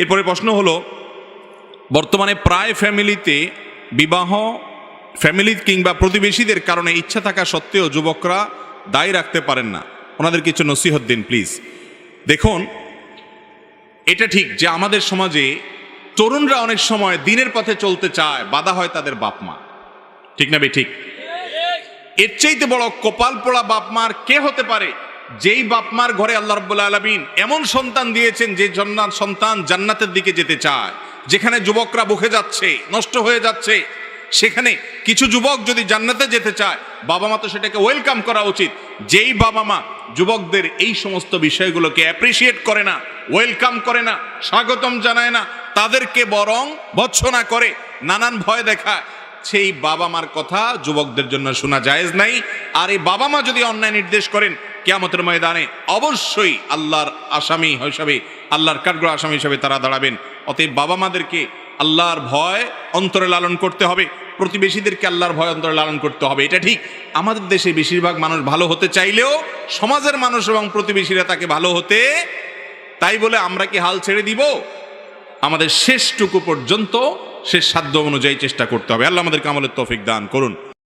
এরপরে প্রশ্ন হলো, বর্তমানে প্রায় ফ্যামিলিতে বিবাহ ফ্যামিলি কিংবা প্রতিবেশীদের কারণে ইচ্ছা থাকা সত্ত্বেও যুবকরা দায়ী রাখতে পারেন না, ওনাদের কিছু নসিহত দিন প্লিজ। দেখুন, এটা ঠিক যে আমাদের সমাজে তরুণরা অনেক সময় দিনের পথে চলতে চায়, বাধা হয় তাদের বাপ মা, ঠিক না বে ঠিক? এর চাইতে বড় কপাল পোড়া বাপ মার কে হতে পারে, যেই বাপ মার ঘরে আল্লাহ রাব্বুল আলামিন এমন সন্তান দিয়েছেন যে সন্তান জান্নাতের দিকে যেতে চায়। যেখানে যুবকরা বুকে যাচ্ছে, নষ্ট হয়ে যাচ্ছে, সেখানে কিছু যুবক যদি জান্নাতে যেতে চায়, বাবা মা তো সেটাকে ওয়েলকাম করা উচিত। যেই বাবা মা যুবকদের এই সমস্ত বিষয়গুলোকে অ্যাপ্রিসিয়েট করে না, ওয়েলকাম করে না, স্বাগতম জানায় না, তাদেরকে বরং ভৎসনা করে, নানান ভয় দেখায়, সেই বাবা মার কথা যুবকদের জন্য শোনা জায়েজ নাই। আর এই বাবা মা যদি অন্যায় নির্দেশ করেন, কিয়ামতের ময়দানে অবশ্যই আল্লাহর আসামি হিসাবে, আল্লাহর কাঠগড়া আসামি হিসাবে তারা দাঁড়াবেন। অতএব বাবা মাদেরকে আল্লাহর ভয় অন্তরে লালন করতে হবে, প্রতিবেশীদেরকে আল্লাহর ভয় অন্তরে লালন করতে হবে। এটা ঠিক, আমাদের দেশে বেশিরভাগ মানুষ ভালো হতে চাইলেও সমাজের মানুষ এবং প্রতিবেশীরা তাকে ভালো হতে, তাই বলে আমরা কি হাল ছেড়ে দিব? আমাদের শেষটুকু পর্যন্ত শেষ সাধ্য অনুযায়ী চেষ্টা করতে হবে। আল্লাহ আমাদেরকে আমলের তৌফিক দান করুন।